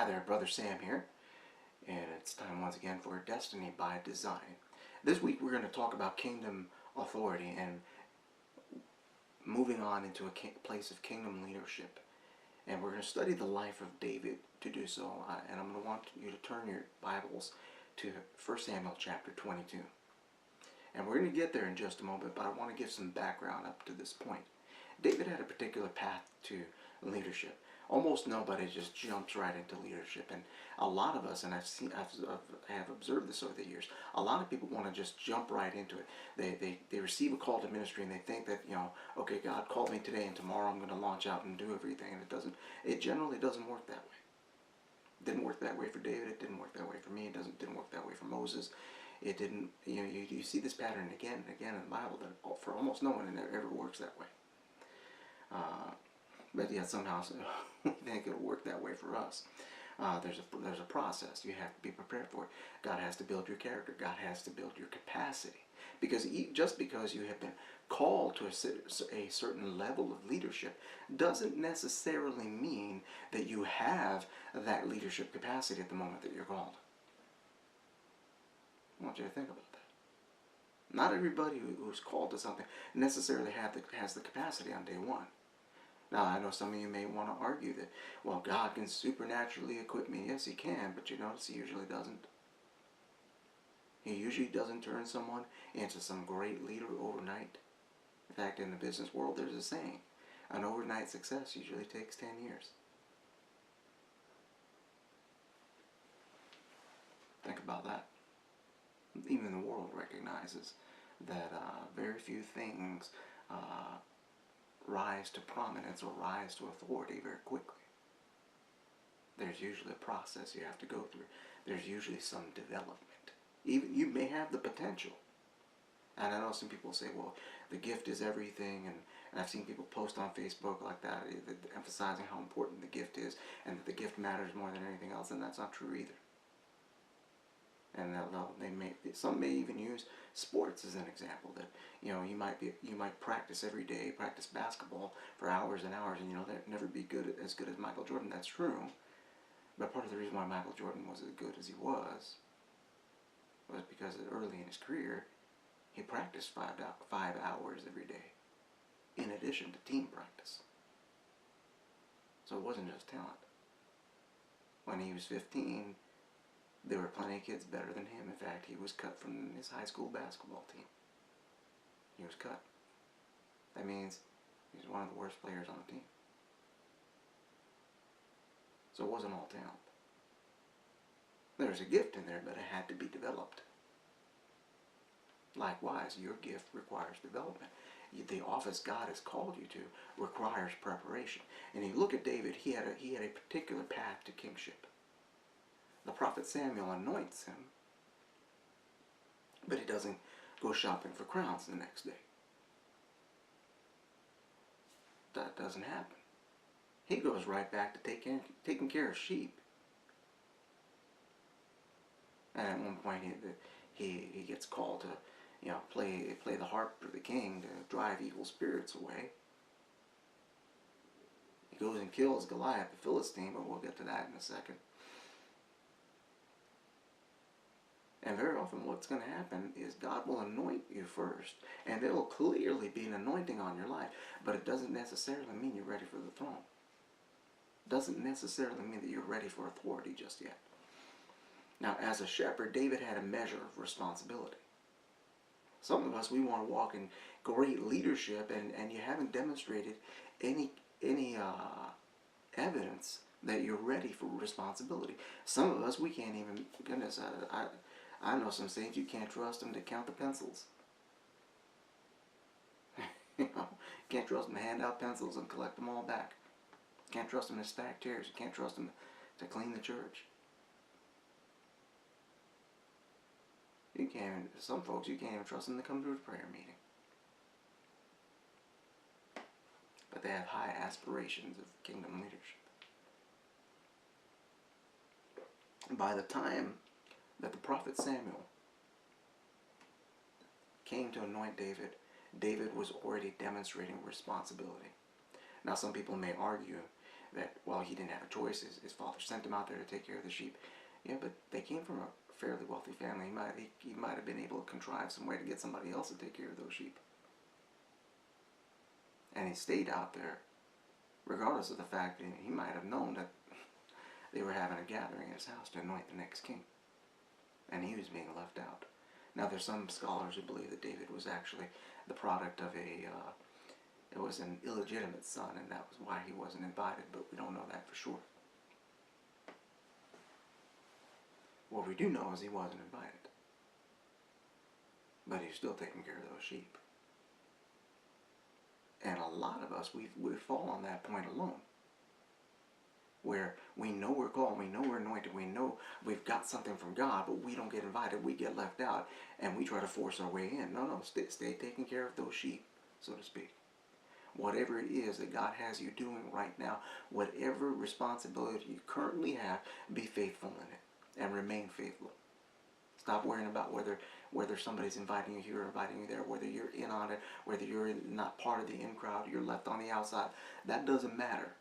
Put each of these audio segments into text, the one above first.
Hi there, Brother Sam here, and it's time once again for Destiny by Design. This week we're going to talk about kingdom authority and moving on into a place of kingdom leadership. And we're going to study the life of David to do so, and I'm going to want you to turn your Bibles to 1 Samuel chapter 22. And we're going to get there in just a moment, but I want to give some background up to this point. David had a particular path to leadership. Almost nobody just jumps right into leadership, and a lot of us, and I have observed this over the years, a lot of people want to just jump right into it. They receive a call to ministry and they think that, okay, God called me today and tomorrow I'm going to launch out and do everything, and it generally doesn't work that way. It didn't work that way for David. It didn't work that way for me. It didn't work that way for Moses. It didn't. You see this pattern again and again in the Bible that for almost no one it ever works that way. But yet somehow we think it'll work that way for us. There's a process. You have to be prepared for it. God has to build your character. God has to build your capacity. Because just because you have been called to a certain level of leadership doesn't necessarily mean that you have that leadership capacity at the moment that you're called. I want you to think about that. Not everybody who's called to something necessarily has the capacity on day one. Now, I know some of you may want to argue that, well, God can supernaturally equip me. Yes, He can, but you notice He usually doesn't. He usually doesn't turn someone into some great leader overnight. In fact, in the business world, there's a saying, an overnight success usually takes 10 years. Think about that. Even the world recognizes that very few things rise to prominence or rise to authority very quickly. There's usually a process you have to go through. There's usually some development. Even you may have the potential. And I know some people say, well, the gift is everything, and I've seen people post on Facebook like that, emphasizing how important the gift is, and that the gift matters more than anything else, and that's not true either. And some may even use sports as an example. That you might practice every day, practice basketball for hours and hours, and never be as good as Michael Jordan. That's true. But part of the reason why Michael Jordan was as good as he was because early in his career he practiced 5 hours every day, in addition to team practice. So it wasn't just talent. When he was 15. There were plenty of kids better than him. In fact, he was cut from his high school basketball team. He was cut. That means he's one of the worst players on the team. So it wasn't all talent. There was a gift in there, but it had to be developed. Likewise, your gift requires development. The office God has called you to requires preparation. And you look at David, he had a particular path to kingship. The prophet Samuel anoints him, but he doesn't go shopping for crowns the next day. That doesn't happen. He goes right back to taking care of sheep. And at one point he gets called to play the harp for the king to drive evil spirits away. He goes and kills Goliath the Philistine, but we'll get to that in a second. And very often what's going to happen is God will anoint you first, and there will clearly be an anointing on your life, but it doesn't necessarily mean you're ready for the throne. It doesn't necessarily mean that you're ready for authority just yet. Now, as a shepherd, David had a measure of responsibility. Some of us, we want to walk in great leadership, and you haven't demonstrated any evidence that you're ready for responsibility. Some of us, we can't even, goodness, I know some saints, you can't trust them to count the pencils. Can't trust them to hand out pencils and collect them all back. Can't trust them to stack chairs. You can't trust them to clean the church. Some folks, you can't even trust them to come to a prayer meeting. But they have high aspirations of kingdom leadership. By the time that the prophet Samuel came to anoint David, David was already demonstrating responsibility. Now, some people may argue that, well, he didn't have a choice. His father sent him out there to take care of the sheep. Yeah, but they came from a fairly wealthy family. He might have been able to contrive some way to get somebody else to take care of those sheep. And he stayed out there, regardless of the fact that he might have known that they were having a gathering in his house to anoint the next king. And he was being left out. Now, there's some scholars who believe that David was actually the product of it was an illegitimate son, and that was why he wasn't invited, but we don't know that for sure. What we do know is he wasn't invited. But he's still taking care of those sheep. And a lot of us, we fall on that point alone. Where we know we're called, we know we're anointed, we know we've got something from God, but we don't get invited, we get left out, and we try to force our way in. No, stay taking care of those sheep, so to speak. Whatever it is that God has you doing right now, whatever responsibility you currently have, be faithful in it and remain faithful. Stop worrying about whether somebody's inviting you here or inviting you there, whether you're in on it, whether you're not part of the in crowd, you're left on the outside. That doesn't matter.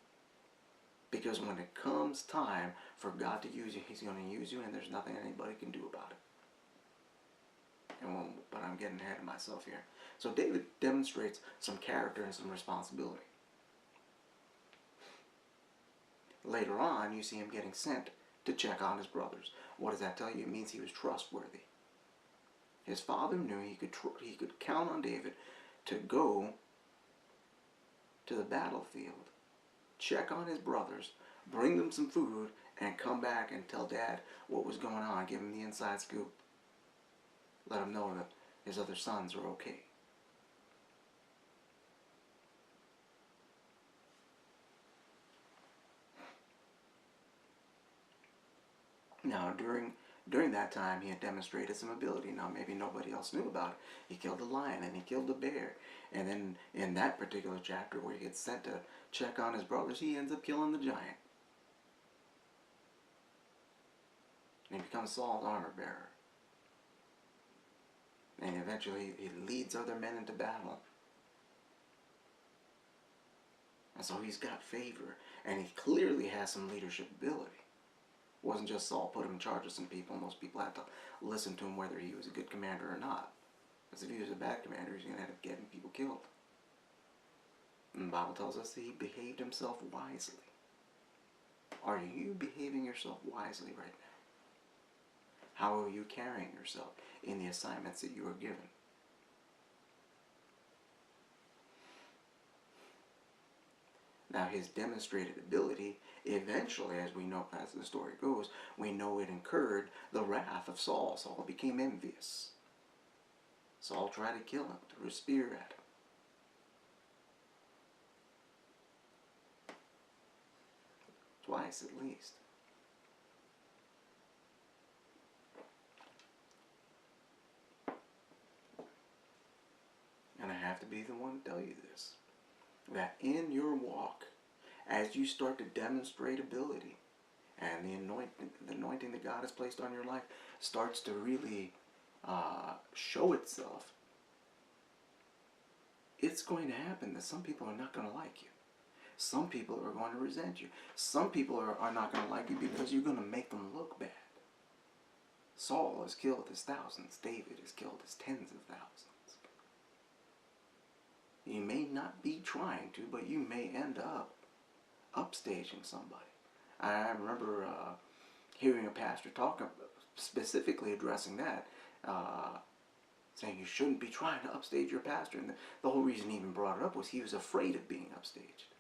Because when it comes time for God to use you, he's going to use you, and there's nothing anybody can do about it. But I'm getting ahead of myself here. So David demonstrates some character and some responsibility. Later on, you see him getting sent to check on his brothers. What does that tell you? It means he was trustworthy. His father knew he could count on David to go to the battlefield, check on his brothers, bring them some food, and come back and tell Dad what was going on, give him the inside scoop. Let him know that his other sons are okay. Now, during that time, he had demonstrated some ability. Now, maybe nobody else knew about it. He killed a lion and he killed a bear. And then in that particular chapter where he gets sent to check on his brothers, he ends up killing the giant. And he becomes Saul's armor bearer. And eventually he leads other men into battle. And so he's got favor. And he clearly has some leadership ability. It wasn't just Saul put him in charge of some people, and those people had to listen to him whether he was a good commander or not. Because if he was a bad commander, he's going to end up getting people killed. And the Bible tells us that he behaved himself wisely. Are you behaving yourself wisely right now? How are you carrying yourself in the assignments that you are given? Now, his demonstrated ability, eventually, as we know, as the story goes, we know it incurred the wrath of Saul. Saul became envious. Saul tried to kill him, threw a spear at him. Twice, at least. And I have to be the one to tell you this. That in your walk, as you start to demonstrate ability, and the anointing that God has placed on your life starts to really show itself, it's going to happen that some people are not going to like you. Some people are going to resent you. Some people are not going to like you because you're going to make them look bad. Saul has killed his thousands. David has killed his tens of thousands. You may not be trying to, but you may end up upstaging somebody. I remember hearing a pastor talk specifically addressing that, saying you shouldn't be trying to upstage your pastor. And the whole reason he even brought it up was he was afraid of being upstaged.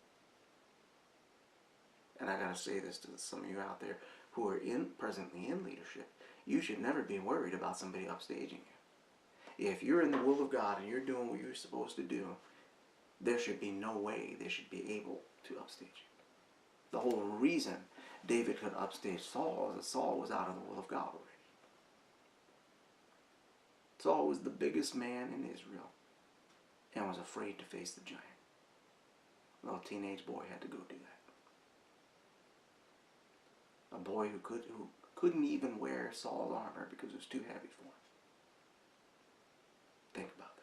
And I got to say this to some of you out there who are presently in leadership. You should never be worried about somebody upstaging you. If you're in the will of God and you're doing what you're supposed to do, there should be no way they should be able to upstage you. The whole reason David could upstage Saul is that Saul was out of the will of God already. Saul was the biggest man in Israel and was afraid to face the giant. A little teenage boy had to go do that. A boy who couldn't even wear Saul's armor because it was too heavy for him. Think about that.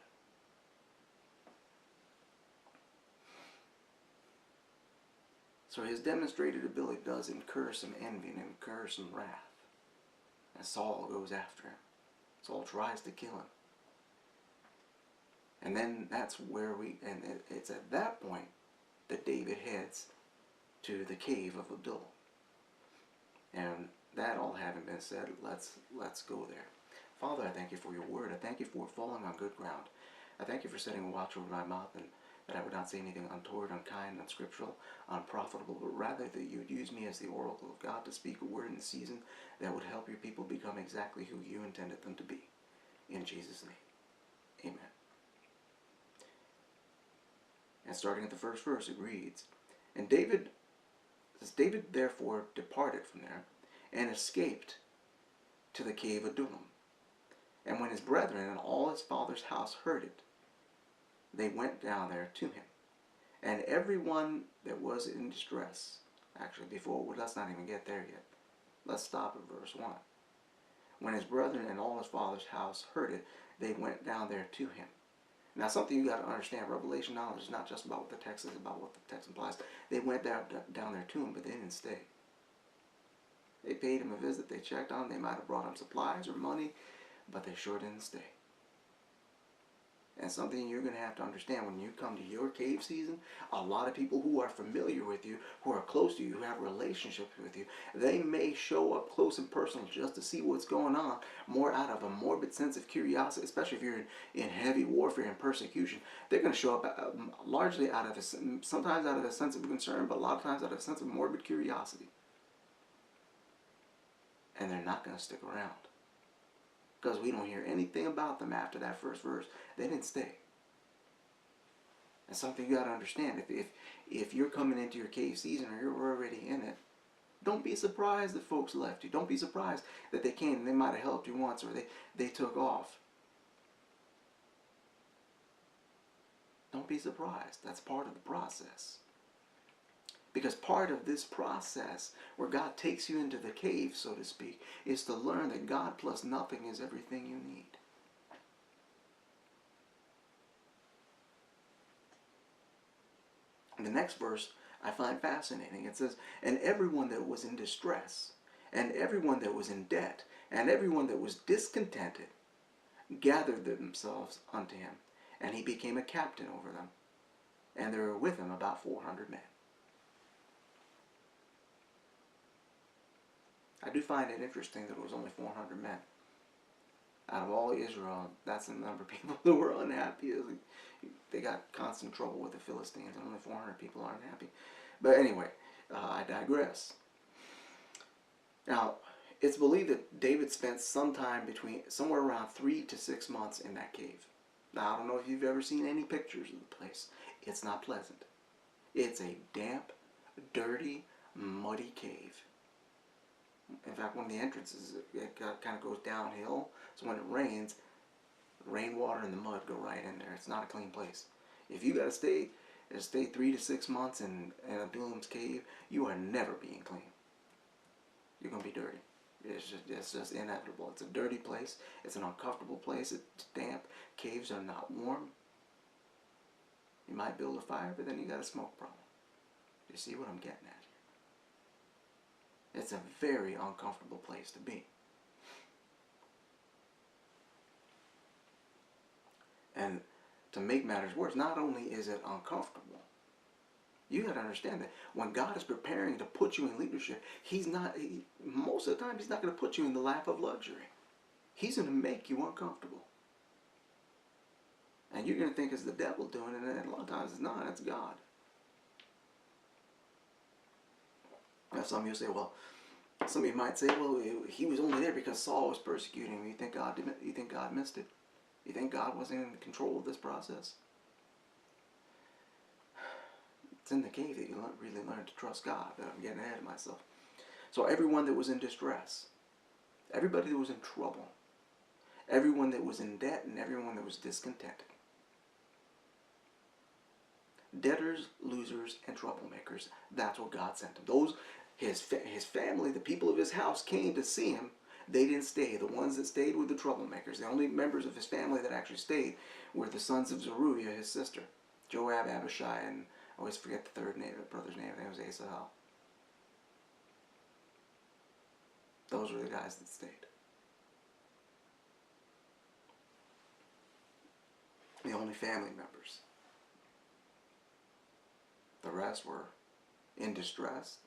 So his demonstrated ability does incur some envy and incur some wrath. And Saul goes after him. Saul tries to kill him. And then that's where it's at that point that David heads to the cave of Adullam. And that all having been said, let's go there. Father, I thank you for your word. I thank you for falling on good ground. I thank you for setting a watch over my mouth, and that I would not say anything untoward, unkind, unscriptural, unprofitable, but rather that you would use me as the oracle of God to speak a word in season that would help your people become exactly who you intended them to be. In Jesus' name, amen. And starting at the first verse, it reads, And David therefore departed from there, and escaped to the cave of Adullam. And when his brethren and all his father's house heard it, they went down there to him. And everyone that was in distress, actually let's not even get there yet. Let's stop at verse 1. When his brethren and all his father's house heard it, they went down there to him. Now, something you got to understand, revelation knowledge is not just about what the text is, about what the text implies. They went down there to him, but they didn't stay. They paid him a visit, they checked on him, they might have brought him supplies or money, but they sure didn't stay. And something you're going to have to understand when you come to your cave season, a lot of people who are familiar with you, who are close to you, who have relationships with you, they may show up close and personal just to see what's going on, more out of a morbid sense of curiosity, especially if you're in heavy warfare and persecution. They're going to show up largely out of sometimes out of a sense of concern, but a lot of times out of a sense of morbid curiosity. And they're not going to stick around, because we don't hear anything about them after that first verse. They didn't stay. And something you got to understand, if you're coming into your cave season or you're already in it, don't be surprised that folks left you. Don't be surprised that they came and they might have helped you once, or they took off. Don't be surprised. That's part of the process. Because part of this process, where God takes you into the cave, so to speak, is to learn that God plus nothing is everything you need. And the next verse I find fascinating. It says, And everyone that was in distress, and everyone that was in debt, and everyone that was discontented, gathered themselves unto him, and he became a captain over them. And there were with him about 400 men. I do find it interesting that it was only 400 men. Out of all Israel, that's the number of people that were unhappy. They got constant trouble with the Philistines, and only 400 people aren't happy. But anyway, I digress. Now, it's believed that David spent somewhere around 3 to 6 months in that cave. Now, I don't know if you've ever seen any pictures of the place. It's not pleasant. It's a damp, dirty, muddy cave. In fact, one of the entrances, it kind of goes downhill, so when it rains, the rainwater and the mud go right in there. It's not a clean place. If you got to stay 3 to 6 months in Adullam's cave, you are never being clean. You're going to be dirty. It's just inevitable. It's a dirty place. It's an uncomfortable place. It's damp. Caves are not warm. You might build a fire, but then you got a smoke problem. You see what I'm getting at? It's a very uncomfortable place to be. And to make matters worse, not only is it uncomfortable, you got to understand that when God is preparing to put you in leadership, most of the time, he's not going to put you in the lap of luxury. He's going to make you uncomfortable. And you're going to think it's the devil doing it, and a lot of times it's not. It's God. Now, some of you say, well, some of you might say, well, he was only there because Saul was persecuting him. You think God missed it? You think God wasn't in control of this process? It's in the cave that you really learn to trust God. But I'm getting ahead of myself. So everyone that was in distress, everybody that was in trouble, everyone that was in debt, and everyone that was discontented. Debtors, losers, and troublemakers. That's what God sent him. His family, the people of his house, came to see him. They didn't stay. The ones that stayed were the troublemakers. The only members of his family that actually stayed were the sons of Zeruiah, his sister, Joab, Abishai, and I always forget the third name, the brother's name. I think it was Asahel. Those were the guys that stayed. The only family members. The rest were in distress,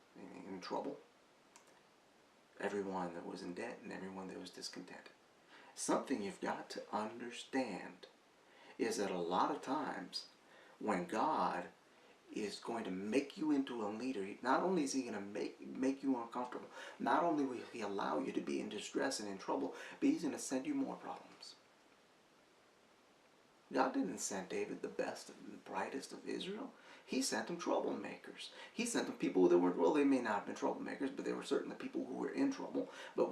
in trouble. Everyone that was in debt and everyone that was discontented. Something you've got to understand is that a lot of times when God is going to make you into a leader, not only is he going to make you uncomfortable, not only will he allow you to be in distress and in trouble, but he's going to send you more problems. God didn't send David the best and brightest of Israel. He sent him troublemakers. He sent them people that were, well, they may not have been troublemakers, but they were certainly people who were in trouble. But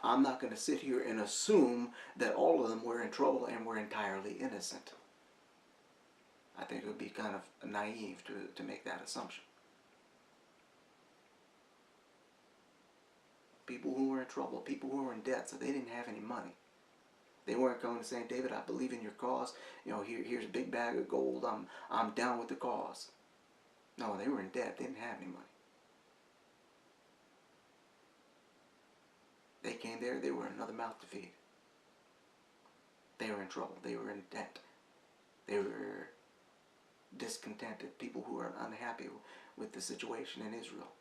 I'm not going to sit here and assume that all of them were in trouble and were entirely innocent. I think it would be kind of naive to make that assumption. People who were in trouble, people who were in debt, so they didn't have any money. They weren't going to say, David, I believe in your cause. Here's a big bag of gold. I'm down with the cause. No, they were in debt. They didn't have any money. They came there. They were another mouth to feed. They were in trouble. They were in debt. They were discontented. People who are unhappy with the situation in Israel.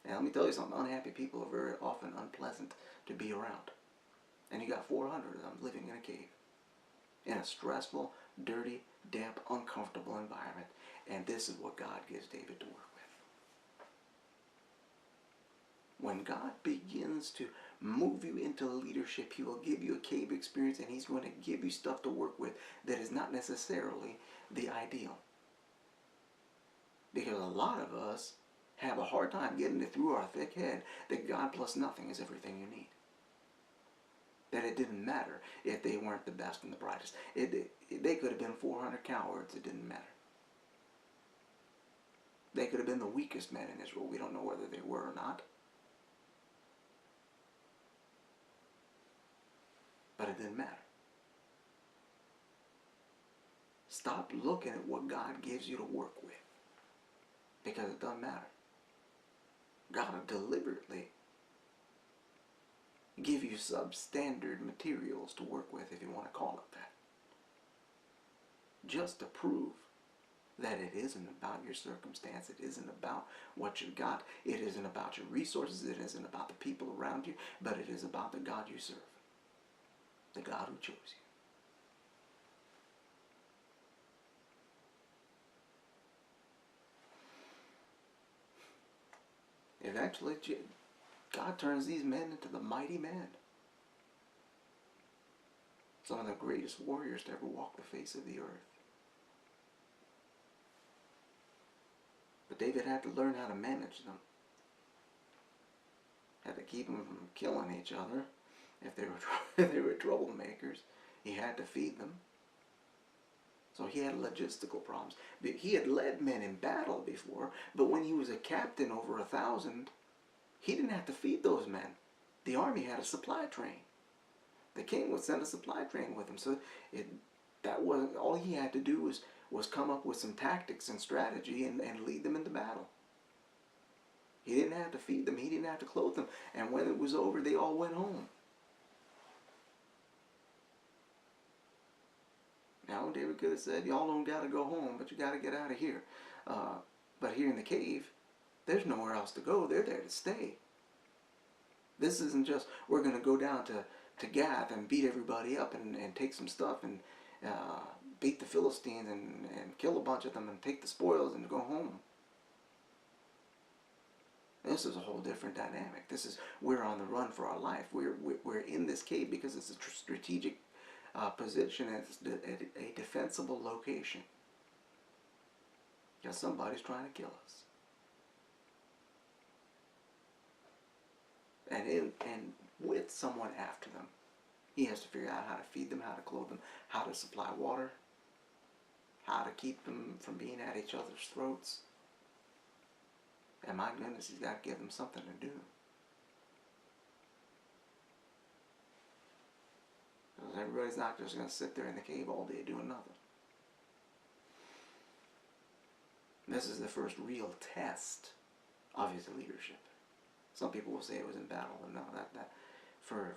And let me tell you something. Unhappy people are very often unpleasant to be around. And you got 400 of them living in a cave. In a stressful, dirty, damp, uncomfortable environment. And this is what God gives David to work with. When God begins to move you into leadership, he will give you a cave experience and he's going to give you stuff to work with that is not necessarily the ideal. Because a lot of us have a hard time getting it through our thick head that God plus nothing is everything you need. That it didn't matter if they weren't the best and the brightest. They could have been 400 cowards. It didn't matter. They could have been the weakest men in Israel. We don't know whether they were or not. But it didn't matter. Stop looking at what God gives you to work with. Because it doesn't matter. God will deliberately give you substandard materials to work with, if you want to call it that. Just to prove that it isn't about your circumstance, it isn't about what you got, it isn't about your resources, it isn't about the people around you, but it is about the God you serve. The God who chose you. Eventually, God turns these men into the mighty men. Some of the greatest warriors to ever walk the face of the earth. But David had to learn how to manage them. Had to keep them from killing each other. If they were troublemakers, he had to feed them. So he had logistical problems. He had led men in battle before, but when he was a captain over 1,000, he didn't have to feed those men. The army had a supply train. The king would send a supply train with him. So that wasn't all he had to do was come up with some tactics and strategy and lead them into battle. He didn't have to feed them. He didn't have to clothe them. And when it was over, they all went home. Now, David could have said, y'all don't got to go home, but you got to get out of here. But here in the cave, there's nowhere else to go. They're there to stay. This isn't just, we're going to go down to Gath and beat everybody up and take some stuff and beat the Philistines and kill a bunch of them and take the spoils and go home. This is a whole different dynamic. We're on the run for our life. We're in this cave because it's a strategic position and it's a defensible location. Because somebody's trying to kill us. And with someone after them, he has to figure out how to feed them, how to clothe them, how to supply water, how to keep them from being at each other's throats. And my goodness, he's got to give them something to do. Because everybody's not just going to sit there in the cave all day doing nothing. This is the first real test of his leadership. Some people will say it was in battle, but no, that for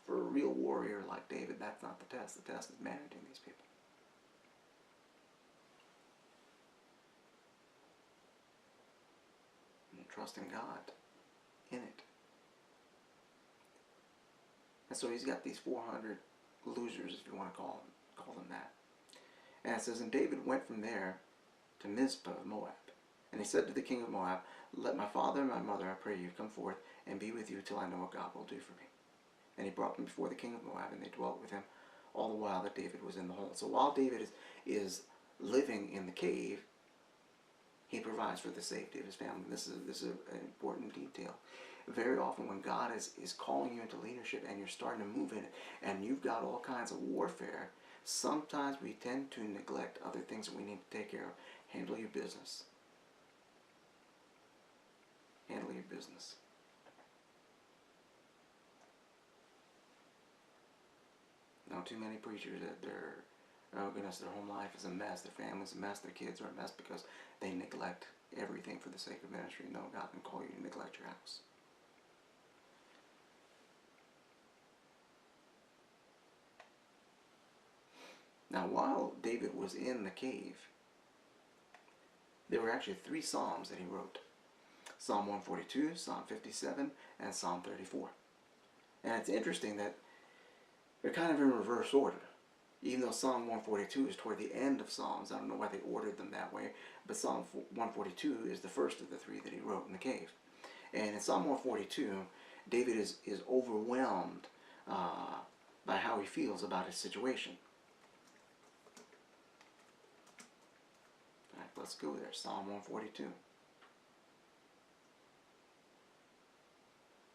a real warrior like David, that's not the test. The test is managing these people. And trusting God in it. And so he's got these 400 losers, if you want to call them that. And it says, and David went from there to Mizpah of Moab. And he said to the king of Moab, let my father and my mother, I pray you, come forth and be with you till I know what God will do for me. And he brought them before the king of Moab, and they dwelt with him all the while that David was in the hole. So while David is living in the cave, he provides for the safety of his family. This is an important detail. Very often when God is calling you into leadership and you're starting to move in it, and you've got all kinds of warfare, sometimes we tend to neglect other things that we need to take care of. Handle your business. Handle your business. Now, too many preachers that oh goodness, their home life is a mess, their family's a mess, their kids are a mess because they neglect everything for the sake of ministry. No, God didn't call you to neglect your house. Now, while David was in the cave, there were actually 3 psalms that he wrote. Psalm 142, Psalm 57, and Psalm 34. And it's interesting that they're kind of in reverse order. Even though Psalm 142 is toward the end of Psalms, I don't know why they ordered them that way, but Psalm 142 is the first of the 3 that he wrote in the cave. And in Psalm 142, David is overwhelmed by how he feels about his situation. All right, let's go there. Psalm 142.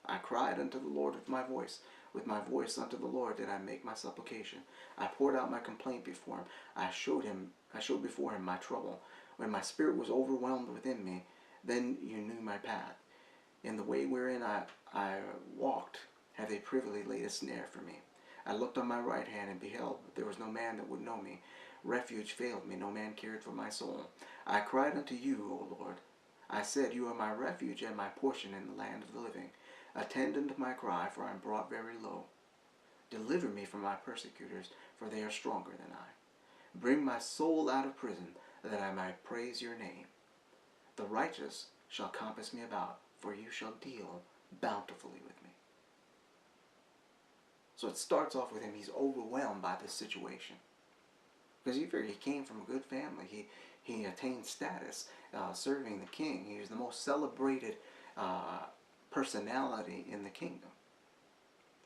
I cried unto the Lord with my voice. With my voice unto the Lord did I make my supplication. I poured out my complaint before him. I showed before him my trouble. When my spirit was overwhelmed within me, then you knew my path. In the way wherein I walked, have they privily laid a snare for me. I looked on my right hand and beheld, but there was no man that would know me. Refuge failed me, no man cared for my soul. I cried unto you, O Lord. I said, you are my refuge and my portion in the land of the living. Attend unto my cry, for I am brought very low. Deliver me from my persecutors, for they are stronger than I. Bring my soul out of prison, that I might praise your name. The righteous shall compass me about, for you shall deal bountifully with me. So it starts off with him, he's overwhelmed by this situation. Because he came from a good family. He attained status serving the king. He was the most celebrated personality in the kingdom.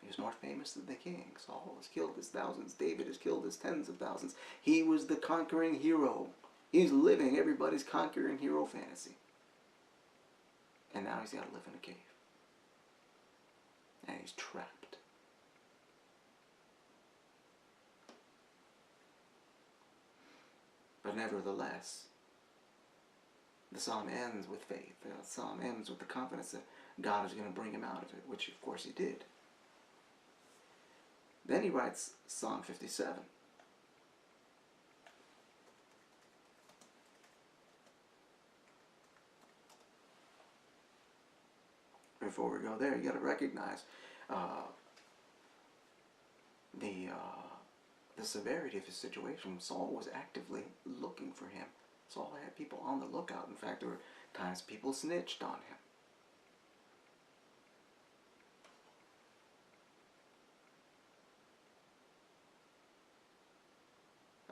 He was more famous than the king. Saul has killed his thousands. David has killed his tens of thousands. He was the conquering hero. He's living everybody's conquering hero fantasy. And now he's got to live in a cave. And he's trapped. But nevertheless, the psalm ends with faith. The psalm ends with the confidence that God is going to bring him out of it, which of course he did. Then he writes Psalm 57. Before we go there, you got to recognize the severity of his situation. Saul was actively looking for him. Saul had people on the lookout. In fact, there were times people snitched on him.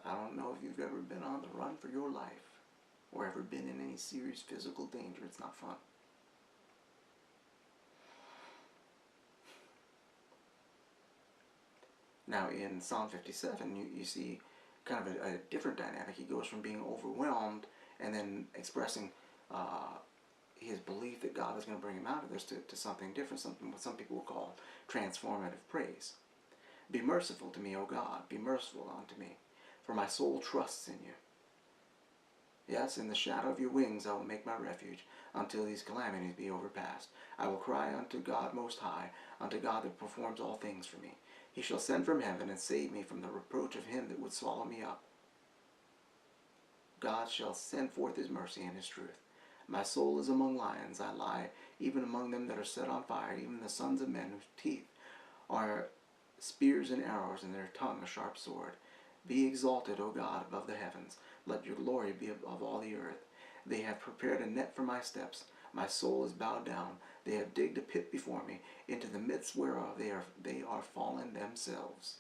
I don't know if you've ever been on the run for your life or ever been in any serious physical danger. It's not fun. Now in Psalm 57, you see kind of a different dynamic. He goes from being overwhelmed and then expressing his belief that God is going to bring him out of this to something different, something what some people will call transformative praise. Be merciful to me, O God, be merciful unto me, for my soul trusts in you. Yes, in the shadow of your wings I will make my refuge, until these calamities be overpast. I will cry unto God Most High, unto God that performs all things for me. He shall send from heaven and save me from the reproach of him that would swallow me up. God shall send forth his mercy and his truth. My soul is among lions. I lie, even among them that are set on fire, even the sons of men whose teeth are spears and arrows, and their tongue a sharp sword. Be exalted, O God, above the heavens. Let your glory be above all the earth. They have prepared a net for my steps. My soul is bowed down. They have digged a pit before me, into the midst whereof they are fallen themselves.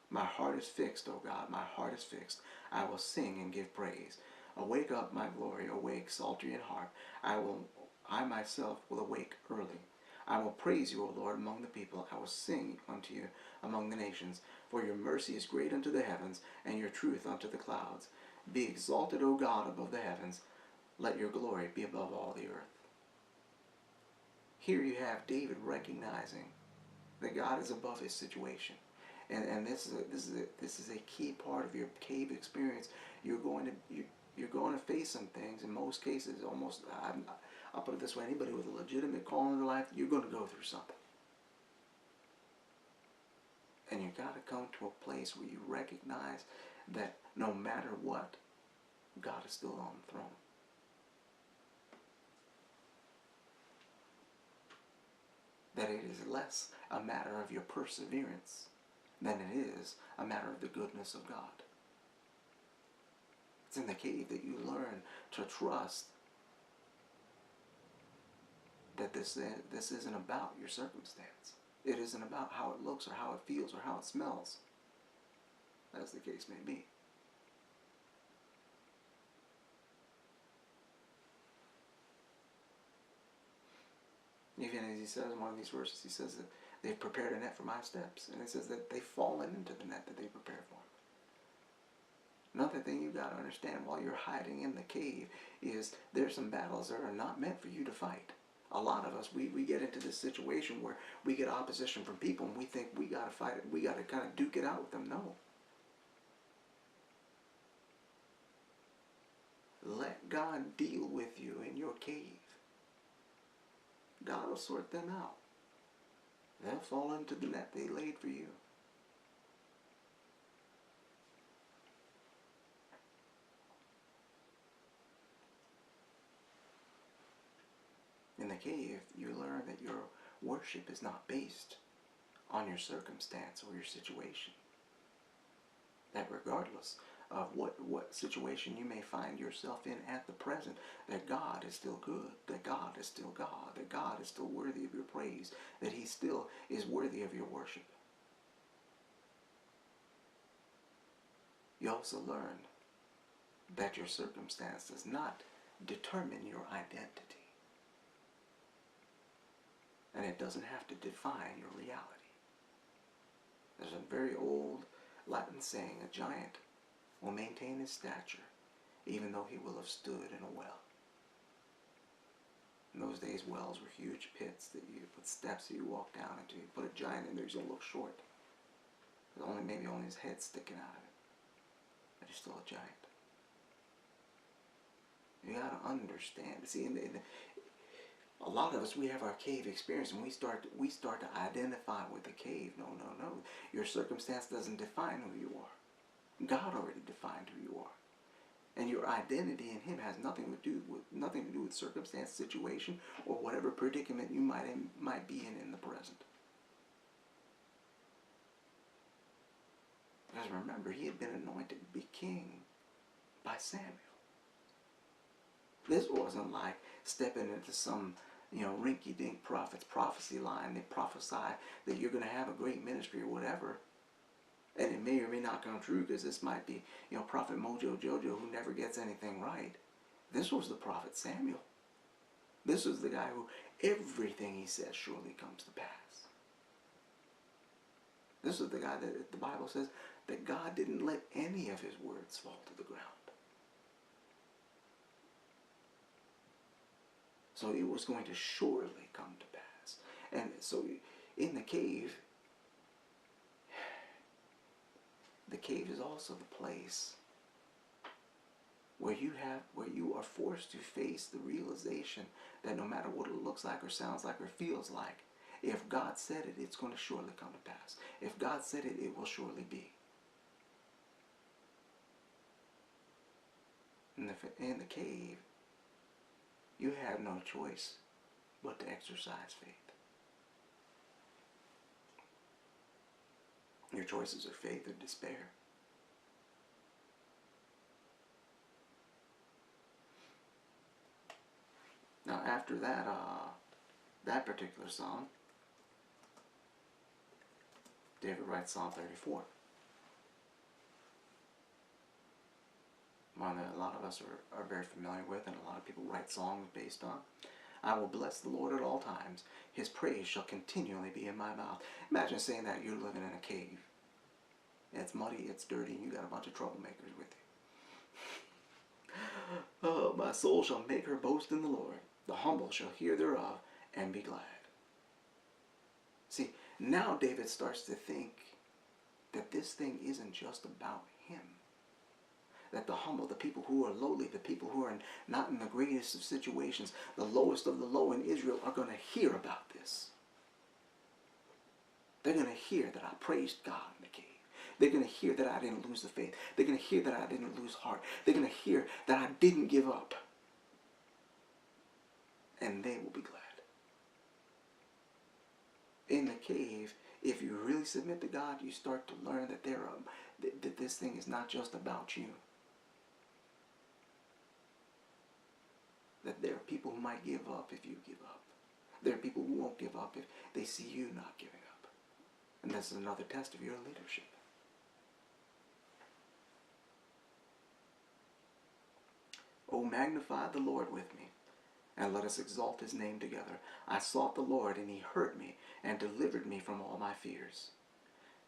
My heart is fixed, O God, my heart is fixed. I will sing and give praise. Awake up, my glory, awake, psaltery and harp. I myself will awake early. I will praise you, O Lord, among the people. I will sing unto you among the nations. For your mercy is great unto the heavens, and your truth unto the clouds. Be exalted, O God, above the heavens. Let your glory be above all the earth. Here you have David recognizing that God is above his situation. And this is a key part of your cave experience. You're going to face some things. In most cases, I'll put it this way: anybody with a legitimate call in their life, you're going to go through something. And you got to come to a place where you recognize that no matter what, God is still on the throne. That it is less a matter of your perseverance than it is a matter of the goodness of God. It's in the cave that you learn to trust that this isn't about your circumstance. It isn't about how it looks or how it feels or how it smells, as the case may be. Even as he says in one of these verses, he says that they've prepared a net for my steps. And it says that they've fallen into the net that they prepared for him. Another thing you've got to understand while you're hiding in the cave is there's some battles that are not meant for you to fight. A lot of us, we get into this situation where we get opposition from people and we think we got to fight it. We got to kind of duke it out with them. No. Let God deal with you in your cave. God will sort them out. They'll fall into the net they laid for you. In the cave, you learn that your worship is not based on your circumstance or your situation. That regardless of what situation you may find yourself in at the present, that God is still good, that God is still God, that God is still worthy of your praise, that he still is worthy of your worship. You also learn that your circumstance does not determine your identity. And it doesn't have to define your reality. There's a very old Latin saying, a giant will maintain his stature even though he will have stood in a well. In those days, wells were huge pits with steps that you walk down into. You put a giant in there, he's going to look short. Maybe only his head sticking out of it. But he's still a giant. You got to understand. See, a lot of us, we have our cave experience and we start to identify with the cave. No. Your circumstance doesn't define who you are. God already defined who you are. And your identity in him has nothing to do with circumstance, situation, or whatever predicament you might be in the present. Because remember, he had been anointed to be king by Samuel. This wasn't like stepping into some rinky-dink prophet's prophecy line. They prophesy that you're going to have a great ministry or whatever. And it may or may not come true, because this might be, Prophet Mojo Jojo who never gets anything right. This was the prophet Samuel. This was the guy who everything he says surely comes to pass. This was the guy that the Bible says that God didn't let any of his words fall to the ground. So it was going to surely come to pass. And so in the cave is also the place where you are forced to face the realization that no matter what it looks like or sounds like or feels like, if God said it, it's going to surely come to pass. If God said it, it will surely be. in the cave, you have no choice but to exercise faith. Your choices are faith or despair. Now after that, that particular psalm, David writes Psalm 34. One that a lot of us are very familiar with, and a lot of people write songs based on. I will bless the Lord at all times. His praise shall continually be in my mouth. Imagine saying that you're living in a cave. It's muddy, it's dirty, and you got a bunch of troublemakers with you. Oh, my soul shall make her boast in the Lord. The humble shall hear thereof and be glad. See, now David starts to think that this thing isn't just about him. That the humble, the people who are lowly, the people who are not in the greatest of situations, the lowest of the low in Israel are going to hear about this. They're going to hear that I praised God in the cave. They're going to hear that I didn't lose the faith. They're going to hear that I didn't lose heart. They're going to hear that I didn't give up. And they will be glad. In the cave, if you really submit to God, you start to learn that that this thing is not just about you. That there are people who might give up if you give up. There are people who won't give up if they see you not giving up. And this is another test of your leadership. Oh, magnify the Lord with me, and let us exalt his name together. I sought the Lord, and he heard me, and delivered me from all my fears.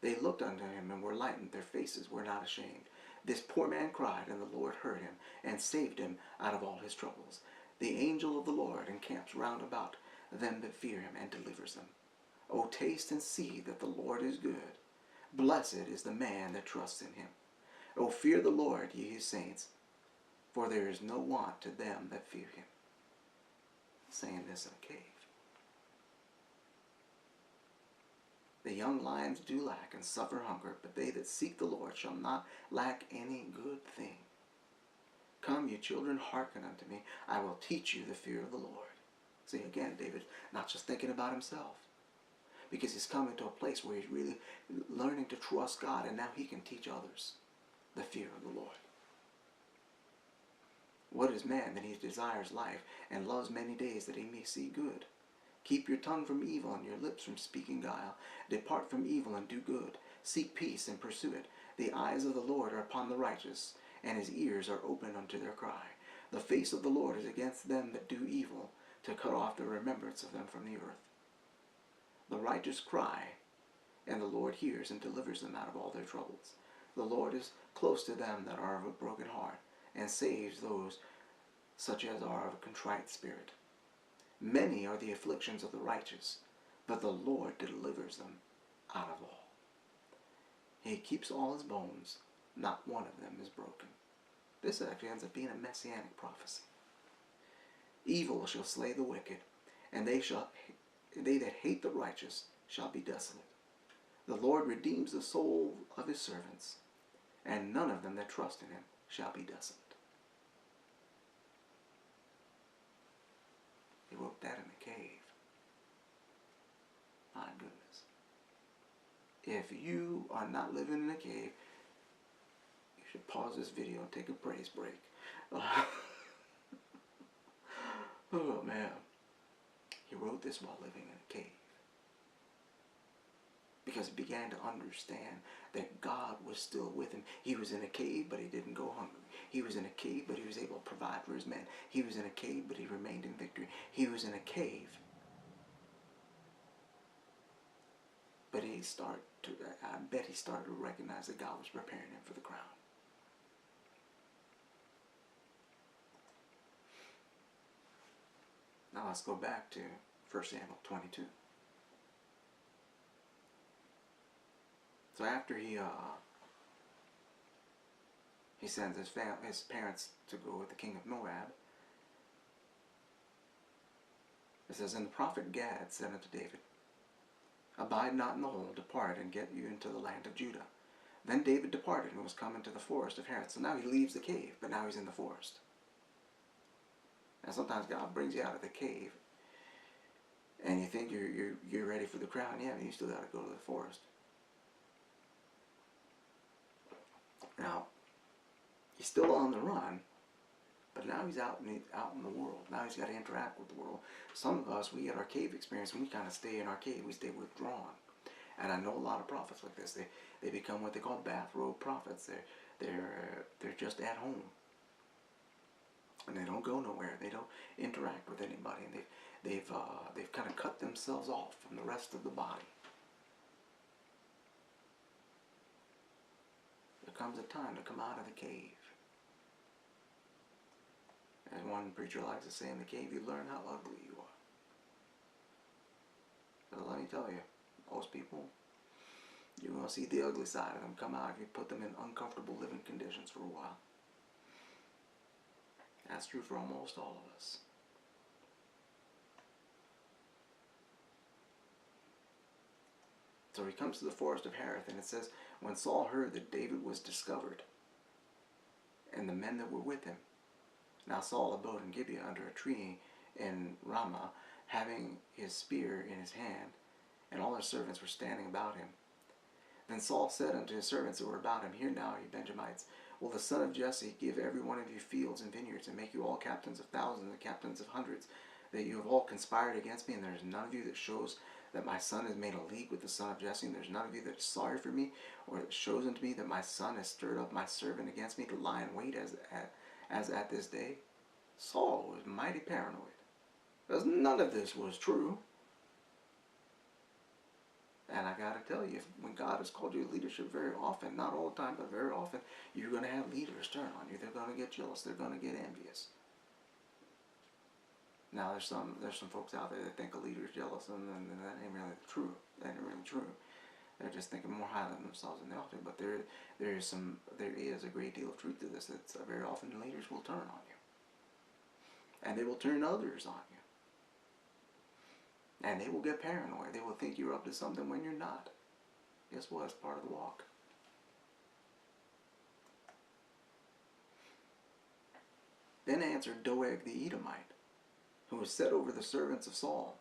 They looked unto him, and were lightened. Their faces were not ashamed. This poor man cried, and the Lord heard him, and saved him out of all his troubles. The angel of the Lord encamps round about them that fear him, and delivers them. O taste and see that the Lord is good. Blessed is the man that trusts in him. O fear the Lord, ye his saints, for there is no want to them that fear him. Saying this in a cave. The young lions do lack and suffer hunger, but they that seek the Lord shall not lack any good thing. Come, ye children, hearken unto me. I will teach you the fear of the Lord. See, again, David not just thinking about himself, because he's coming to a place where he's really learning to trust God, and now he can teach others the fear of the Lord. What is man that he desires life, and loves many days that he may see good? Keep your tongue from evil, and your lips from speaking guile. Depart from evil and do good. Seek peace and pursue it. The eyes of the Lord are upon the righteous, and his ears are open unto their cry. The face of the Lord is against them that do evil, to cut off the remembrance of them from the earth. The righteous cry, and the Lord hears and delivers them out of all their troubles. The Lord is close to them that are of a broken heart, and saves those such as are of a contrite spirit. Many are the afflictions of the righteous, but the Lord delivers them out of all. He keeps all his bones, not one of them is broken. This actually ends up being a messianic prophecy. Evil shall slay the wicked, and they that hate the righteous shall be desolate. The Lord redeems the soul of his servants, and none of them that trust in him shall be desolate. He wrote that in the cave. My goodness. If you are not living in a cave, you should pause this video and take a praise break. Oh man. He wrote this while living in a cave. Because he began to understand that God was still with him. He was in a cave, but he didn't go hungry. He was in a cave, but he was able to provide for his men. He was in a cave, but he remained in victory. He was in a cave, but I bet he started to recognize that God was preparing him for the crown. Now let's go back to 1 Samuel 22. So after he sends his parents to go with the king of Moab, it says, and the prophet Gad said unto David, abide not in the hole, depart and get you into the land of Judah. Then David departed and was come into the forest of Hereth. So now he leaves the cave, but now he's in the forest. And sometimes God brings you out of the cave, and you think you're ready for the crown. Yeah, but you still got to go to the forest. Now, he's still on the run, but now he's out in the world. Now he's got to interact with the world. Some of us, we get our cave experience, and we kind of stay in our cave. We stay withdrawn. And I know a lot of prophets like this. They become what they call bathrobe prophets. They're just at home, and they don't go nowhere. They don't interact with anybody, and they've kind of cut themselves off from the rest of the body. There comes a time to come out of the cave. As one preacher likes to say, in the cave you learn how ugly you are. But let me tell you, most people, you're going to see the ugly side of them come out if you put them in uncomfortable living conditions for a while. That's true for almost all of us. So he comes to the forest of Hareth, and it says, when Saul heard that David was discovered, and the men that were with him. Now Saul abode in Gibeah under a tree in Ramah, having his spear in his hand, and all his servants were standing about him. Then Saul said unto his servants that were about him, Hear now, ye Benjamites, will the son of Jesse give every one of you fields and vineyards, and make you all captains of thousands and captains of hundreds, that you have all conspired against me, and there is none of you that shows that my son has made a league with the son of Jesse, and there's none of you that is sorry for me, or that shows unto me that my son has stirred up my servant against me to lie in wait as at this day? Saul was mighty paranoid, because none of this was true. And I gotta tell you, when God has called you to leadership very often, not all the time, but very often, you're gonna have leaders turn on you. They're gonna get jealous. They're gonna get envious. Now there's some folks out there that think a leader is jealous, and that ain't really true. That ain't really true. They're just thinking more highly of themselves than they ought to. But there is a great deal of truth to this. That very often leaders will turn on you, and they will turn others on you. And they will get paranoid. They will think you're up to something when you're not. Guess what? It's part of the walk. Then answered Doeg the Edomite, who was set over the servants of Saul,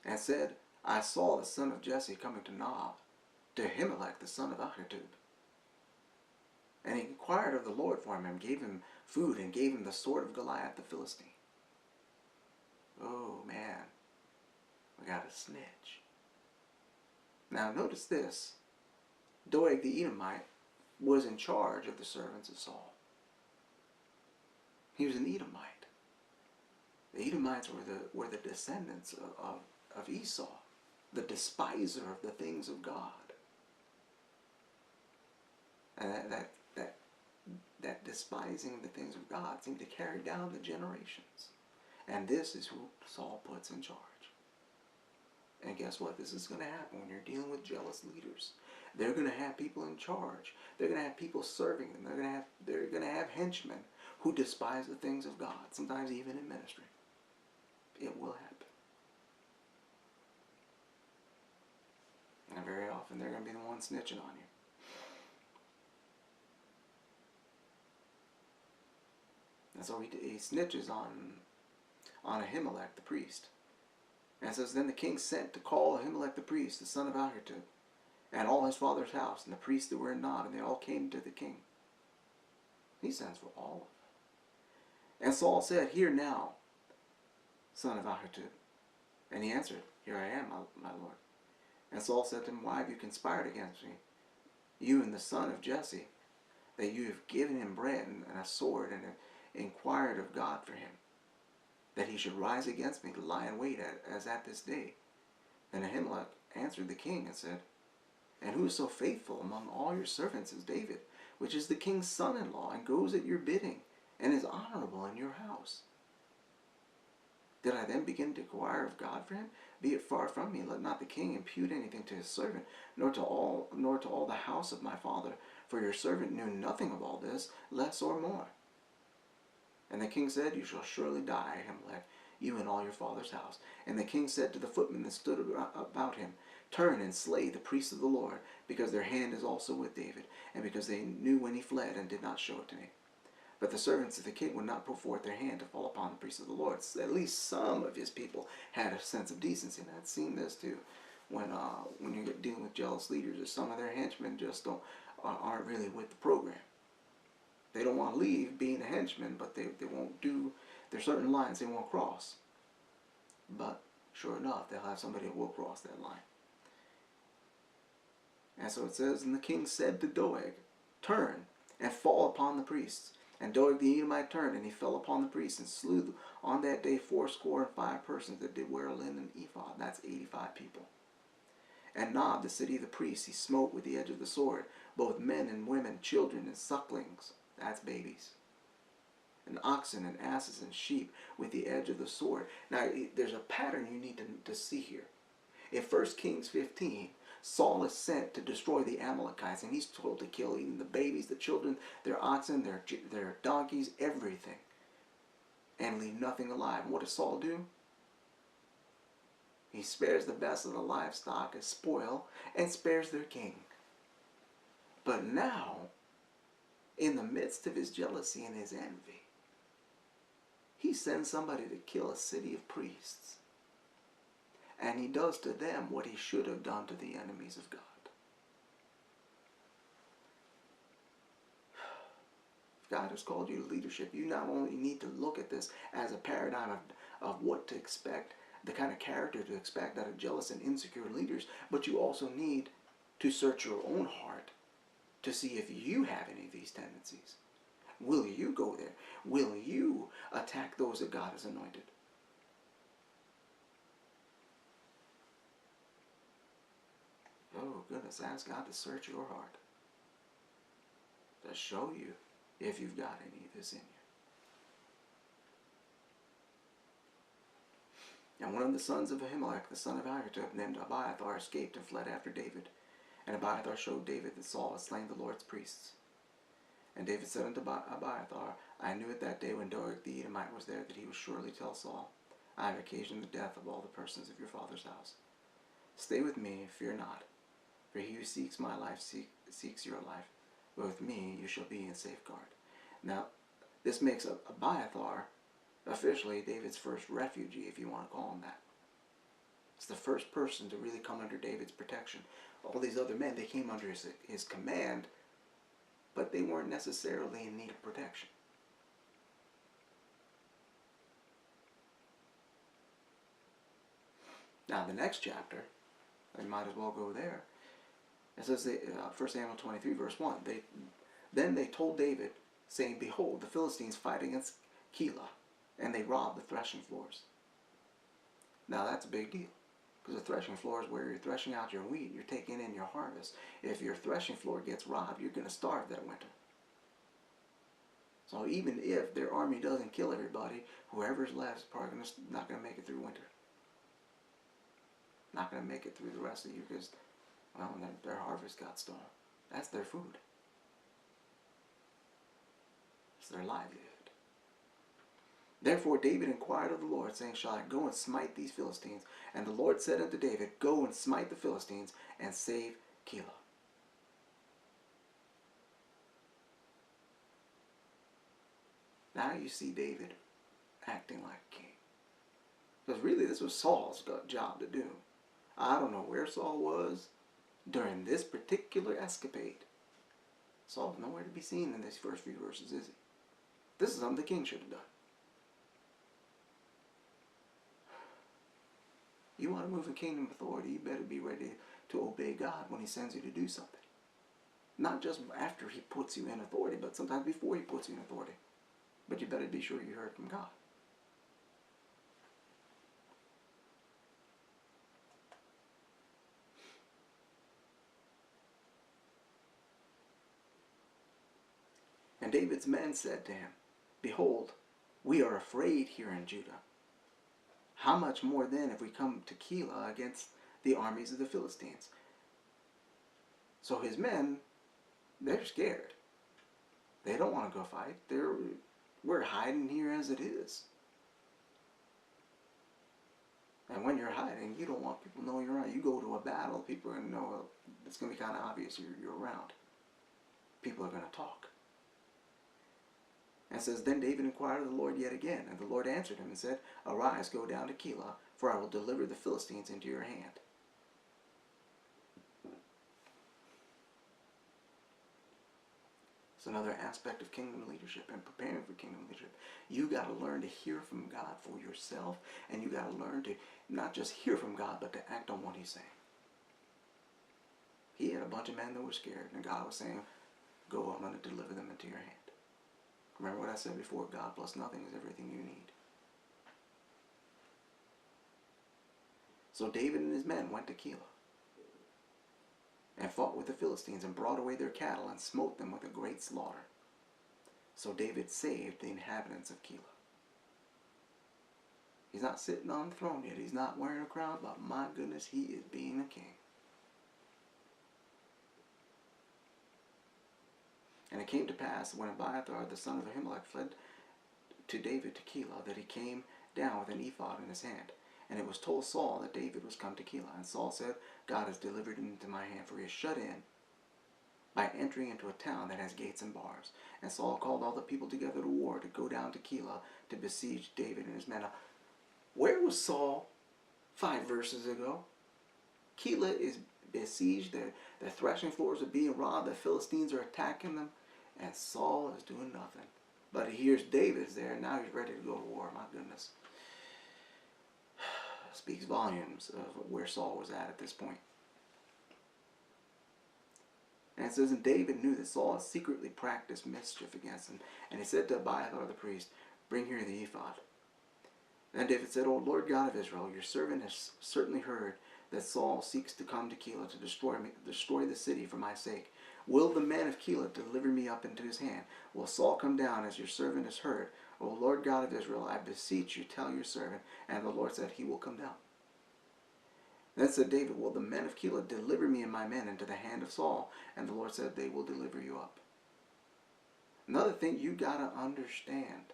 and said, I saw the son of Jesse coming to Nob, to Ahimelech the son of Ahitub. And he inquired of the Lord for him, and gave him food, and gave him the sword of Goliath the Philistine. Oh, man. We got a snitch. Now notice this. Doeg the Edomite was in charge of the servants of Saul. He was an Edomite. The Edomites were the descendants of Esau, the despiser of the things of God. And that despising the things of God seemed to carry down the generations. And this is who Saul puts in charge. And guess what? This is going to happen when you're dealing with jealous leaders. They're going to have people in charge. They're going to have people serving them. They're going to have henchmen who despise the things of God, sometimes even in ministry. It will happen. And very often they're going to be the ones snitching on you. And so he snitches on Ahimelech the priest. And it says, Then the king sent to call Ahimelech the priest, the son of Ahitub, and all his father's house, and the priests that were in Nob, and they all came to the king. He sends for all of them. And Saul said, Hear now, son of Ahitub. And he answered, Here I am, my lord. And Saul said to him, Why have you conspired against me, you and the son of Jesse, that you have given him bread and a sword, and inquired of God for him, that he should rise against me to lie in wait as at this day? Then Ahimelech answered the king and said, And who is so faithful among all your servants as David, which is the king's son-in-law, and goes at your bidding, and is honorable in your house? Did I then begin to inquire of God for him? Be it far from me, let not the king impute anything to his servant, nor to all the house of my father, for your servant knew nothing of all this, less or more. And the king said, You shall surely die, Ahimelech, you and all your father's house. And the king said to the footmen that stood about him, Turn and slay the priests of the Lord, because their hand is also with David, and because they knew when he fled and did not show it to me. But the servants of the king would not put forth their hand to fall upon the priests of the Lord. So at least some of his people had a sense of decency. And I've seen this too, when you're dealing with jealous leaders, or some of their henchmen just aren't really with the program. They don't want to leave being a henchman, but they won't do. There's certain lines they won't cross. But sure enough, they'll have somebody who will cross that line. And so it says, and the king said to Doeg, turn and fall upon the priests. And Doeg the Edomite turned, and he fell upon the priests, and slew on that day 75 persons that did wear a linen ephod. That's 85 people. And Nob, the city of the priests, he smote with the edge of the sword, both men and women, children and sucklings. That's babies. And oxen and asses and sheep with the edge of the sword. Now, there's a pattern you need to see here. In 1 Kings 15, Saul is sent to destroy the Amalekites, and he's told to kill even the babies, the children, their oxen, their donkeys, everything, and leave nothing alive. And what does Saul do? He spares the best of the livestock as spoil and spares their king. But now, in the midst of his jealousy and his envy, he sends somebody to kill a city of priests. And he does to them what he should have done to the enemies of God. If God has called you to leadership, you not only need to look at this as a paradigm of what to expect, the kind of character to expect out of jealous and insecure leaders, but you also need to search your own heart to see if you have any of these tendencies. Will you go there? Will you attack those that God has anointed? Oh goodness, ask God to search your heart, to show you if you've got any of this in you. And one of the sons of Ahimelech, the son of Ahitub, named Abiathar, escaped and fled after David. And Abiathar showed David that Saul had slain the Lord's priests. And David said unto Abiathar, I knew at that day when Doeg the Edomite was there that he would surely tell Saul, I have occasioned the death of all the persons of your father's house. Stay with me, fear not. For he who seeks my life seeks your life, but with me you shall be in safeguard. Now, this makes Abiathar officially David's first refugee, if you want to call him that. It's the first person to really come under David's protection. All these other men, they came under his command, but they weren't necessarily in need of protection. Now, the next chapter, I might as well go there. It says, 1 Samuel 23, verse 1, Then they told David, saying, Behold, the Philistines fight against Keilah, and they rob the threshing floors. Now that's a big deal, because the threshing floor is where you're threshing out your wheat, you're taking in your harvest. If your threshing floor gets robbed, you're going to starve that winter. So even if their army doesn't kill everybody, whoever's left is probably not going to make it through winter. Not going to make it through the rest of the year, because well, their harvest got stolen. That's their food. It's their livelihood. Therefore David inquired of the Lord, saying, Shall I go and smite these Philistines? And the Lord said unto David, Go and smite the Philistines, and save Keilah. Now you see David acting like a king. Because really this was Saul's job to do. I don't know where Saul was during this particular escapade. Saul's nowhere to be seen in these first few verses, is he? This is something the king should have done. You want to move in kingdom authority, you better be ready to obey God when he sends you to do something. Not just after he puts you in authority, but sometimes before he puts you in authority. But you better be sure you heard from God. And David's men said to him, Behold, we are afraid here in Judah. How much more then if we come to Keilah against the armies of the Philistines? So his men, they're scared. They don't want to go fight. We're hiding here as it is. And when you're hiding, you don't want people to know you're around. You go to a battle, people are going to know, it's going to be kind of obvious you're around. People are going to talk. And it says, Then David inquired of the Lord yet again, and the Lord answered him and said, Arise, go down to Keilah, for I will deliver the Philistines into your hand. It's another aspect of kingdom leadership and preparing for kingdom leadership. You got to learn to hear from God for yourself, and you got to learn to not just hear from God, but to act on what he's saying. He had a bunch of men that were scared, and God was saying, Go, I'm going to deliver them into your hand. Remember what I said before, God plus nothing is everything you need. So David and his men went to Keilah and fought with the Philistines and brought away their cattle and smote them with a great slaughter. So David saved the inhabitants of Keilah. He's not sitting on the throne yet. He's not wearing a crown, but my goodness, he is being a king. And it came to pass, when Abiathar the son of Ahimelech fled to David to Keilah, that he came down with an ephod in his hand. And it was told Saul that David was come to Keilah. And Saul said, God has delivered him into my hand, for he is shut in by entering into a town that has gates and bars. And Saul called all the people together to war, to go down to Keilah to besiege David and his men. Now, where was Saul 5 verses ago? Keilah is besieged. Their threshing floors are being robbed. The Philistines are attacking them. And Saul is doing nothing. But he hears David's there, and now he's ready to go to war. My goodness. Speaks volumes of where Saul was at this point. And it says, and David knew that Saul had secretly practiced mischief against him. And he said to Abiathar the priest, Bring here the ephod. Then David said, O Lord God of Israel, your servant has certainly heard that Saul seeks to come to Keilah to destroy the city for my sake. Will the men of Keilah deliver me up into his hand? Will Saul come down as your servant has heard? O Lord God of Israel, I beseech you, tell your servant. And the Lord said, He will come down. Then said David, Will the men of Keilah deliver me and my men into the hand of Saul? And the Lord said, They will deliver you up. Another thing you got to understand.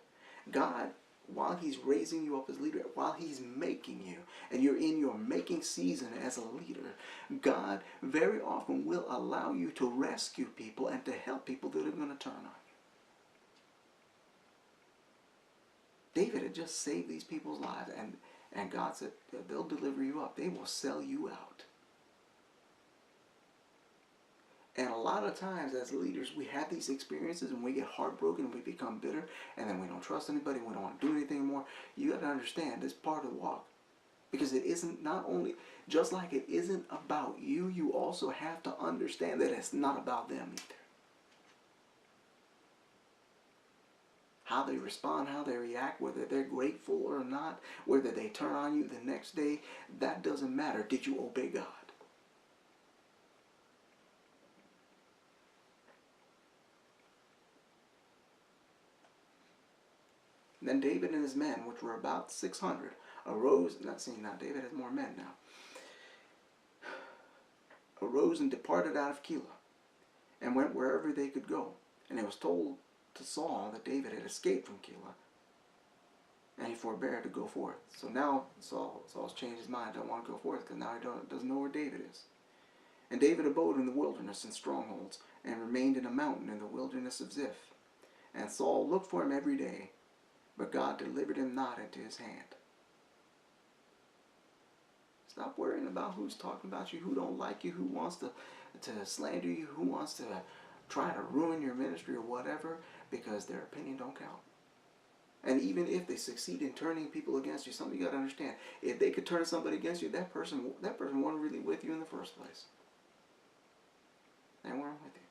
God, while he's raising you up as leader, while he's making you, and you're in your making season as a leader, God very often will allow you to rescue people and to help people that are going to turn on you. David had just saved these people's lives, and God said, they'll deliver you up. They will sell you out. And a lot of times as leaders, we have these experiences and we get heartbroken and we become bitter, and then we don't trust anybody, we don't want to do anything anymore. You got to understand, this part of the walk. Because it isn't, not only, just like it isn't about you, you also have to understand that it's not about them either. How they respond, how they react, whether they're grateful or not, whether they turn on you the next day, that doesn't matter. Did you obey God? Then David and his men, which were about 600, arose, not David has more men now, arose and departed out of Keilah, and went wherever they could go. And it was told to Saul that David had escaped from Keilah, and he forbore to go forth. So now Saul's changed his mind, don't want to go forth, because now he doesn't know where David is. And David abode in the wilderness in strongholds, and remained in a mountain in the wilderness of Ziph. And Saul looked for him every day, but God delivered him not into his hand. Stop worrying about who's talking about you, who don't like you, who wants to slander you, who wants to try to ruin your ministry or whatever, because their opinion don't count. And even if they succeed in turning people against you, something you got to understand, if they could turn somebody against you, that person wasn't really with you in the first place. They weren't with you.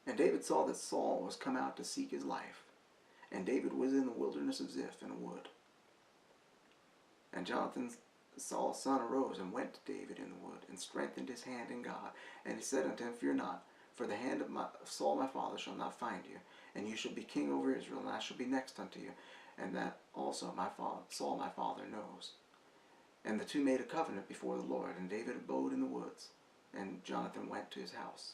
And David saw that Saul was come out to seek his life. And David was in the wilderness of Ziph in a wood. And Jonathan, Saul's son, arose and went to David in the wood, and strengthened his hand in God. And he said unto him, Fear not, for the hand of Saul my father shall not find you, and you shall be king over Israel, and I shall be next unto you. And that also Saul my father knows. And the two made a covenant before the Lord, and David abode in the woods, and Jonathan went to his house.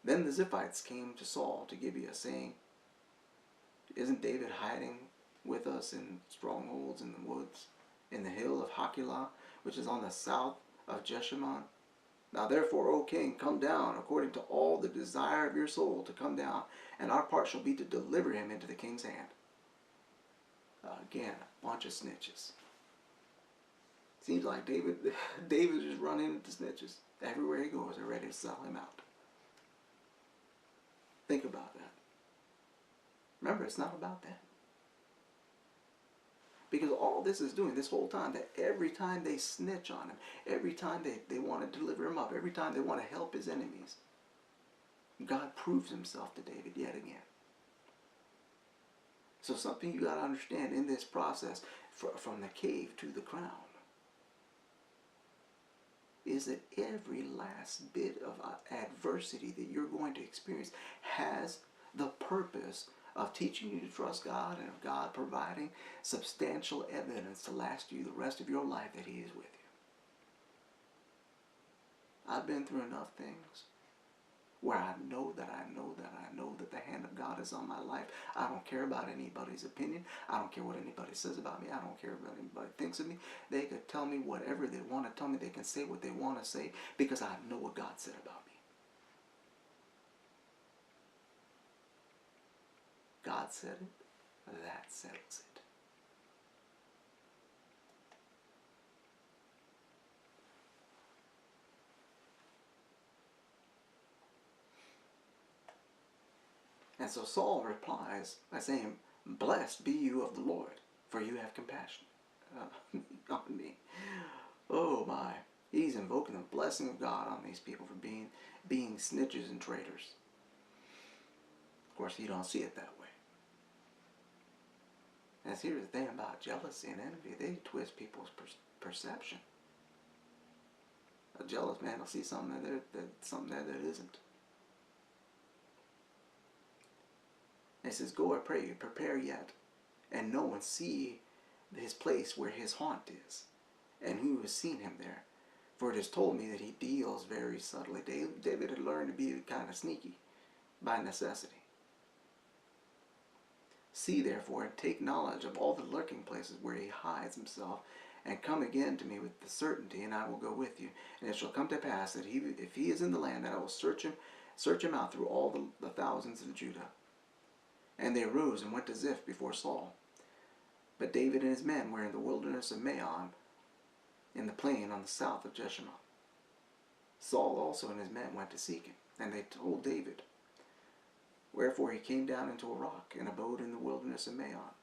Then the Ziphites came to Saul to Gibeah, saying, Isn't David hiding with us in strongholds in the woods, in the hill of Hachilah, which is on the south of Jeshimon? Now therefore, O king, come down according to all the desire of your soul to come down, and our part shall be to deliver him into the king's hand. Again, a bunch of snitches. Seems like David just running into snitches. Everywhere he goes, they're ready to sell him out. Think about that. Remember, it's not about that. Because all this is doing this whole time, that every time they snitch on him, every time they want to deliver him up, every time they want to help his enemies, God proves himself to David yet again. So something you got to understand in this process, from the cave to the crown, is that every last bit of adversity that you're going to experience has the purpose of teaching you to trust God, and of God providing substantial evidence to last you the rest of your life that he is with you. I've been through enough things where I know that the hand of God is on my life. I don't care about anybody's opinion. I don't care what anybody says about me. I don't care what anybody thinks of me. They could tell me whatever they want to tell me. They can say what they want to say, because I know what God said about me. God said it, that settles it. And so Saul replies by saying, "Blessed be you of the Lord, for you have compassion on me." Oh my. He's invoking the blessing of God on these people for being snitches and traitors. Of course, you don't see it that way. And here's the thing about jealousy and envy. They twist people's perception. A jealous man will see something there that isn't. And it says, "Go, I pray you, prepare yet, and know and see his place where his haunt is, and who has seen him there. For it is told me that he deals very subtly." David had learned to be kind of sneaky by necessity. "See therefore, and take knowledge of all the lurking places where he hides himself, and come again to me with the certainty, and I will go with you. And it shall come to pass that if he is in the land, that I will search him out through all the thousands of Judah." And they arose and went to Ziph before Saul. But David and his men were in the wilderness of Maon, in the plain on the south of Jeshimon. Saul also and his men went to seek him, and they told David. Wherefore he came down into a rock, and abode in the wilderness of Maon.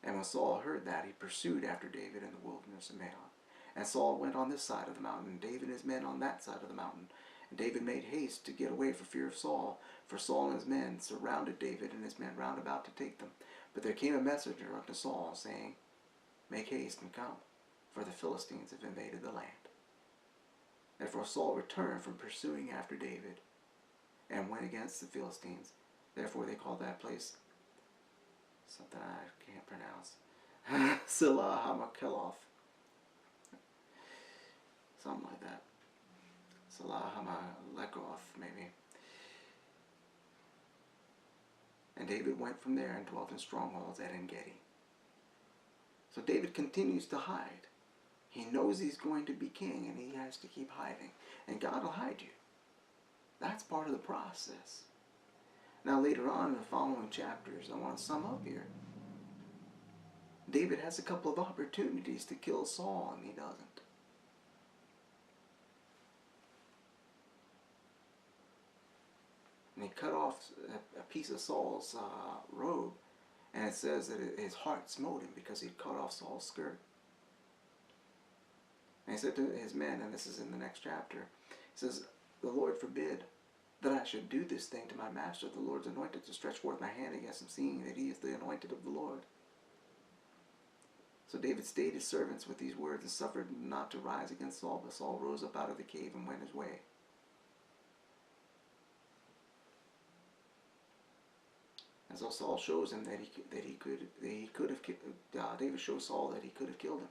And when Saul heard that, he pursued after David in the wilderness of Maon. And Saul went on this side of the mountain, and David and his men on that side of the mountain. And David made haste to get away for fear of Saul, for Saul and his men surrounded David and his men round about to take them. But there came a messenger unto Saul, saying, "Make haste and come, for the Philistines have invaded the land." Therefore Saul returned from pursuing after David, and went against the Philistines. Therefore they called that place something I can't pronounce. Sela Hamakeloth. Something like that. Sela Hamalekoth, maybe. And David went from there and dwelt in strongholds at En-gedi. So David continues to hide. He knows he's going to be king, and he has to keep hiding. And God will hide you. That's part of the process. Now later on in the following chapters, I want to sum up here. David has a couple of opportunities to kill Saul, and he doesn't. And he cut off a piece of Saul's robe, and it says that his heart smote him because he cut off Saul's skirt. And he said to his men, and this is in the next chapter, he says, "The Lord forbid that I should do this thing to my master, the Lord's anointed, to stretch forth my hand against him, seeing that he is the anointed of the Lord." So David stayed his servants with these words, and suffered not to rise against Saul. But Saul rose up out of the cave and went his way. And so Saul shows him that he could have David shows Saul that he could have killed him.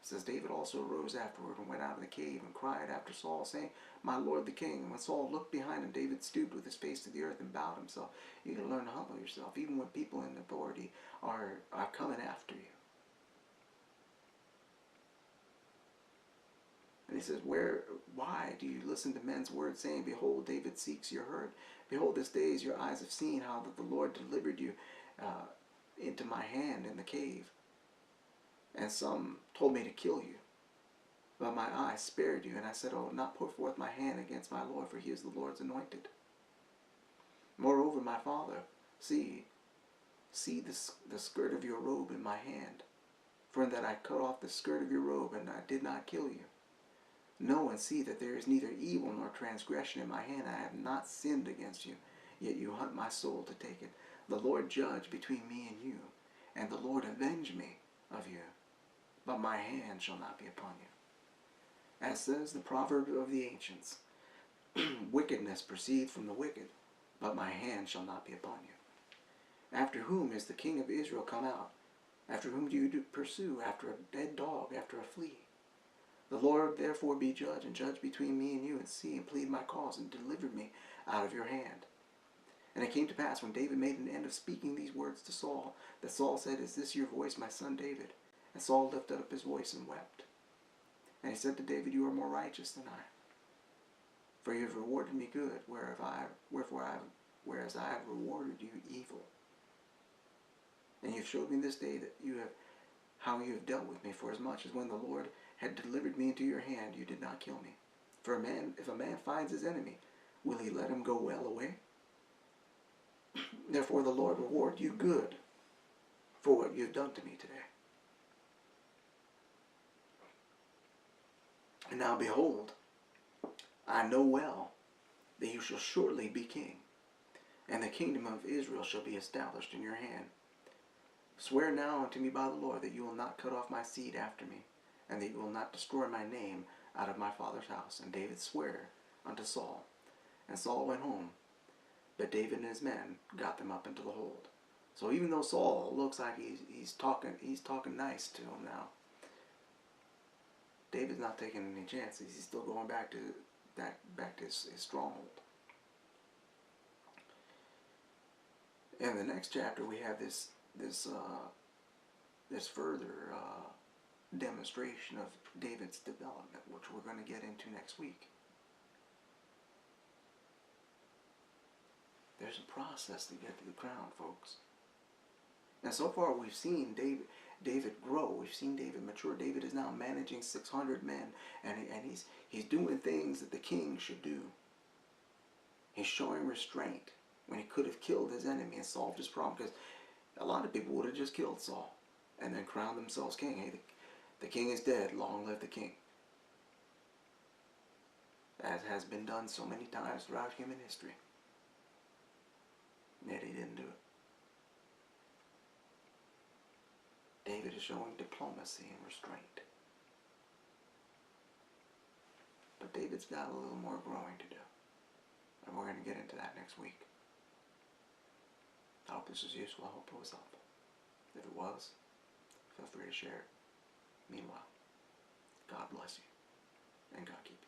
It says, David also arose afterward and went out of the cave and cried after Saul, saying, My lord the king. And when Saul looked behind him, David stooped with his face to the earth and bowed himself. You got to learn to humble yourself, even when people in authority are coming after you. And he says, why do you listen to men's words, saying, Behold, David seeks your hurt. Behold, this day your eyes have seen how that the Lord delivered you into my hand in the cave. And some told me to kill you. But my eyes spared you, and I said, I will not put forth my hand against my Lord, for he is the Lord's anointed. Moreover, my father, see the skirt of your robe in my hand. For in that I cut off the skirt of your robe, and I did not kill you. Know and see that there is neither evil nor transgression in my hand. I have not sinned against you, yet you hunt my soul to take it. The Lord judge between me and you, and the Lord avenge me of you. But my hand shall not be upon you. As says the proverb of the ancients, wickedness proceeds from the wicked, but my hand shall not be upon you. After whom is the king of Israel come out? After whom do you pursue? After a dead dog, after a flea? The Lord therefore be judge, and judge between me and you, and see and plead my cause, and deliver me out of your hand. And it came to pass, when David made an end of speaking these words to Saul, that Saul said, Is this your voice, my son David? And Saul lifted up his voice and wept. And he said to David, You are more righteous than I, for you have rewarded me good, whereas I have rewarded you evil. And you have showed me this day that how you have dealt with me, for as much as when the Lord had delivered me into your hand, you did not kill me. For if a man finds his enemy, will he let him go well away? Therefore the Lord reward you good for what you have done to me today. And now behold, I know well that you shall shortly be king, and the kingdom of Israel shall be established in your hand. Swear now unto me by the Lord that you will not cut off my seed after me, and that you will not destroy my name out of my father's house. And David sware unto Saul. And Saul went home, but David and his men got them up into the hold. So even though Saul looks like he's talking nice to him now, David's not taking any chances. He's still going back to his stronghold. In the next chapter, we have this further demonstration of David's development, which we're going to get into next week. There's a process to get to the crown, folks. And so far, we've seen David grow. We've seen David mature. David is now managing 600 men, and he's doing things that the king should do. He's showing restraint when he could have killed his enemy and solved his problem, because a lot of people would have just killed Saul and then crowned themselves king. Hey, the king is dead. Long live the king. As has been done so many times throughout human history. Yet he didn't do it. David is showing diplomacy and restraint. But David's got a little more growing to do. And we're going to get into that next week. I hope this was useful. I hope it was helpful. If it was, feel free to share it. Meanwhile, God bless you and God keep you.